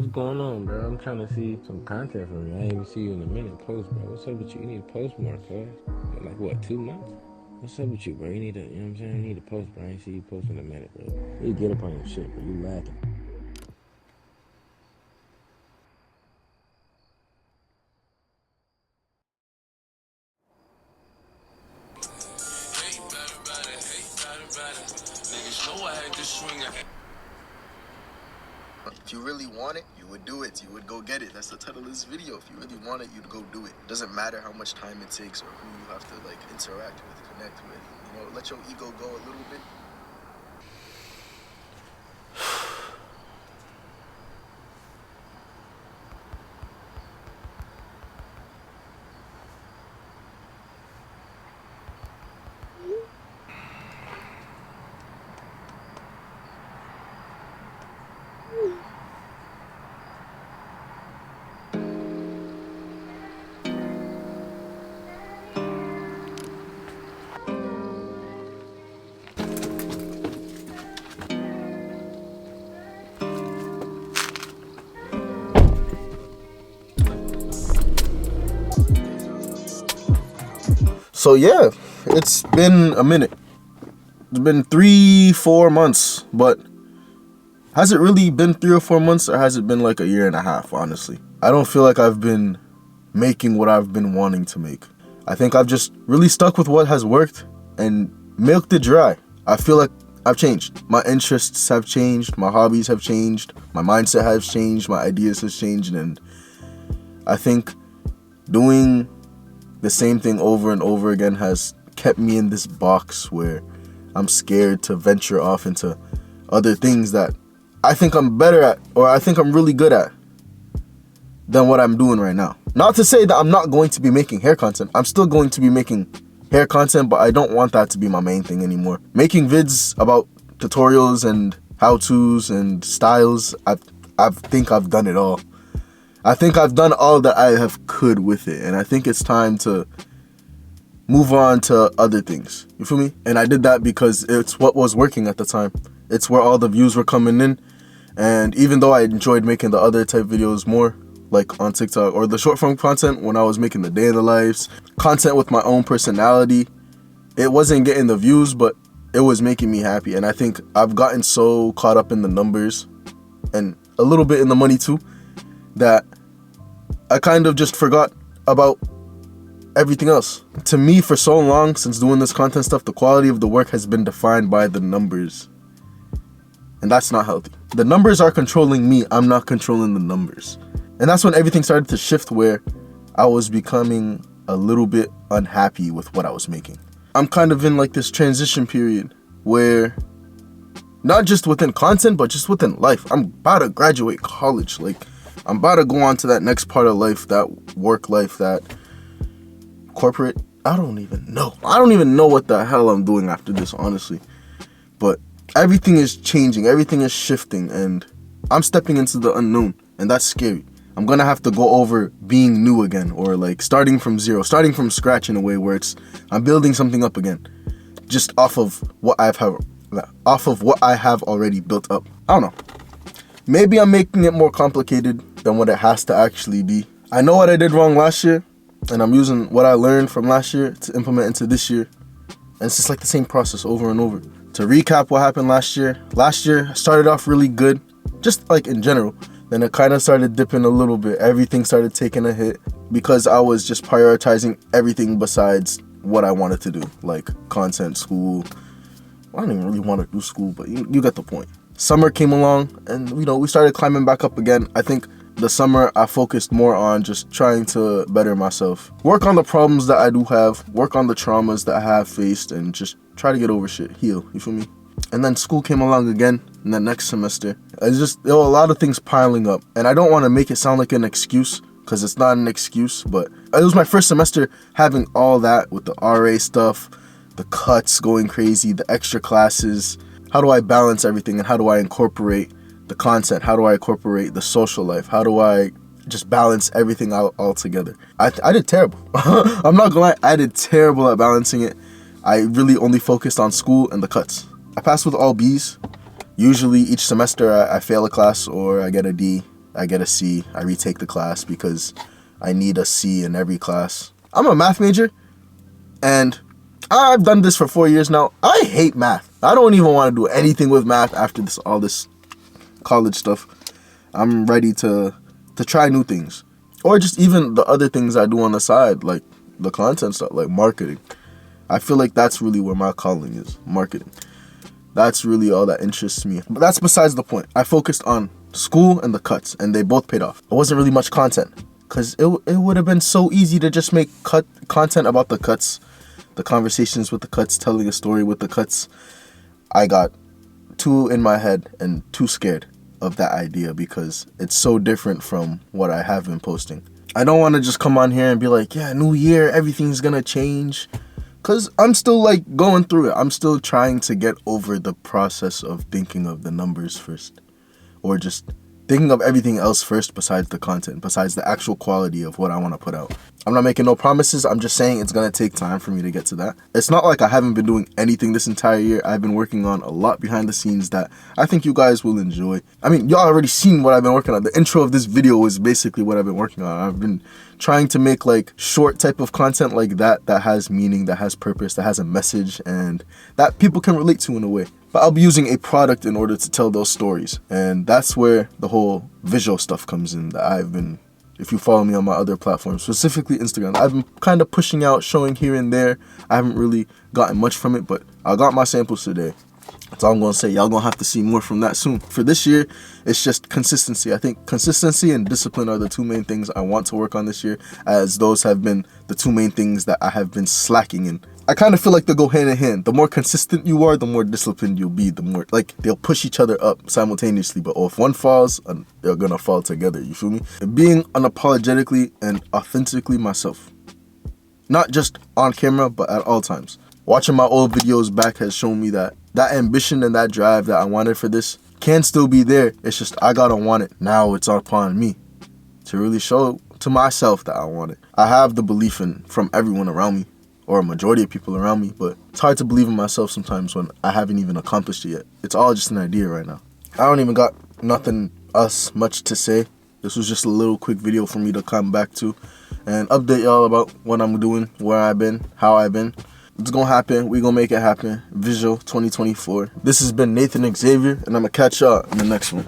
What's going on, bro? I'm trying to see some content from you. I ain't even see you in a minute. Post, bro. What's up with you? You need to post more, cuz. Like, what, 2 months? What's up with you, bro? You need to, you know what I'm saying? You need to post, bro. I ain't see you post in a minute, bro. You get up on your shit, bro. You lacking. If you really want it, you would do it. You would go get it. That's the title of this video. If you really want it, you'd go do it. It doesn't matter how much time it takes or who you have to like interact with, connect with. You know, let your ego go a little bit. So yeah, it's been a minute. It's been 3-4 months, but has it really been 3 or 4 months, or has it been like a year and a half, honestly? I don't feel like I've been making what I've been wanting to make. I think I've just really stuck with what has worked and milked it dry. I feel like I've changed. My interests have changed, my hobbies have changed, my mindset has changed, my ideas has changed, and I think doing the same thing over and over again has kept me in this box where I'm scared to venture off into other things that I think I'm better at, or I think I'm really good at, than what I'm doing right now. Not to say that I'm not going to be making hair content. I'm still going to be making hair content, but I don't want that to be my main thing anymore. Making vids about tutorials and how-tos and styles, I think I've done it all. I think I've done all that I have could with it, and I think it's time to move on to other things. You feel me? And I did that because it's what was working at the time. It's where all the views were coming in, and even though I enjoyed making the other type videos more, like on TikTok, or the short form content when I was making the day in the lives, content with my own personality, it wasn't getting the views, but it was making me happy. And I think I've gotten so caught up in the numbers and a little bit in the money too, that I kind of just forgot about everything else. To me, for so long, since doing this content stuff, the quality of the work has been defined by the numbers. And that's not healthy. The numbers are controlling me, I'm not controlling the numbers. And that's when everything started to shift, where I was becoming a little bit unhappy with what I was making. I'm kind of in like this transition period where, not just within content, but just within life. I'm about to graduate college. Like, I'm about to go on to that next part of life, that work life, that corporate. I don't even know what the hell I'm doing after this, honestly. But everything is changing, everything is shifting, and I'm stepping into the unknown, and that's scary. I'm gonna have to go over being new again, or like starting from zero, starting from scratch in a way where I'm building something up again, just off of what I have already built up. I don't know. Maybe I'm making it more complicated than what it has to actually be. I know what I did wrong last year, and I'm using what I learned from last year to implement into this year. And it's just like the same process over and over. To recap what happened last year started off really good, just like in general. Then it kind of started dipping a little bit. Everything started taking a hit because I was just prioritizing everything besides what I wanted to do, like content, school. I don't even really want to do school, but you get the point. Summer came along, and we started climbing back up again. I think the summer I focused more on just trying to better myself, work on the problems that I do have, work on the traumas that I have faced, and just try to get over shit, heal. You feel me? And then school came along again in the next semester. There were a lot of things piling up, and I don't want to make it sound like an excuse, because it's not an excuse, but it was my first semester having all that with the RA stuff, the cuts going crazy, the extra classes. How do I balance everything, and how do I incorporate the content? How do I incorporate the social life? How do I just balance everything out all together? I did terrible. I'm not gonna lie, I did terrible at balancing it. I really only focused on school and the cuts. I passed with all B's. Usually each semester I fail a class or I get a D. I get a C. I retake the class because I need a C in every class. I'm a math major, and I've done this for 4 years now. I hate math. I don't even want to do anything with math after all this college stuff. I'm ready to try new things, or just even the other things I do on the side, like the content stuff, like marketing. I feel like that's really where my calling is, marketing. That's really all that interests me. But that's besides the point. I focused on school and the cuts, and they both paid off. It wasn't really much content, because it would have been so easy to just make content about the cuts, the conversations with the cuts, telling a story with the cuts. I got too in my head and too scared of that idea because it's so different from what I have been posting. I don't want to just come on here and be like, yeah, new year, everything's gonna change, because I'm still like going through it. I'm still trying to get over the process of thinking of the numbers first, or just thinking of everything else first besides the content, besides the actual quality of what I want to put out. I'm not making no promises. I'm just saying it's going to take time for me to get to that. It's not like I haven't been doing anything this entire year. I've been working on a lot behind the scenes that I think you guys will enjoy. I mean, y'all already seen what I've been working on. The intro of this video is basically what I've been working on. I've been trying to make like short type of content like that has meaning, that has purpose, that has a message, and that people can relate to in a way. But I'll be using a product in order to tell those stories. And that's where the whole visual stuff comes in that I've been, if you follow me on my other platforms, specifically Instagram, I've been kind of pushing out, showing here and there. I haven't really gotten much from it, but I got my samples today. That's all I'm going to say. Y'all going to have to see more from that soon. For this year, it's just consistency. I think consistency and discipline are the two main things I want to work on this year, as those have been the two main things that I have been slacking in. I kind of feel like they go hand in hand. The more consistent you are, the more disciplined you'll be. The more, like, they'll push each other up simultaneously. But if one falls, they're going to fall together. You feel me? And being unapologetically and authentically myself. Not just on camera, but at all times. Watching my old videos back has shown me that ambition and that drive that I wanted for this can still be there. It's just I gotta want it. Now it's upon me to really show to myself that I want it. I have the belief from everyone around me, or a majority of people around me, but it's hard to believe in myself sometimes when I haven't even accomplished it yet. It's all just an idea right now. I don't even got nothing else much to say. This was just a little quick video for me to come back to and update y'all about what I'm doing, where I've been, how I've been. It's gonna happen. We gonna make it happen. Visual 2024. This has been Nathan Xavier, and I'm gonna catch y'all in the next one.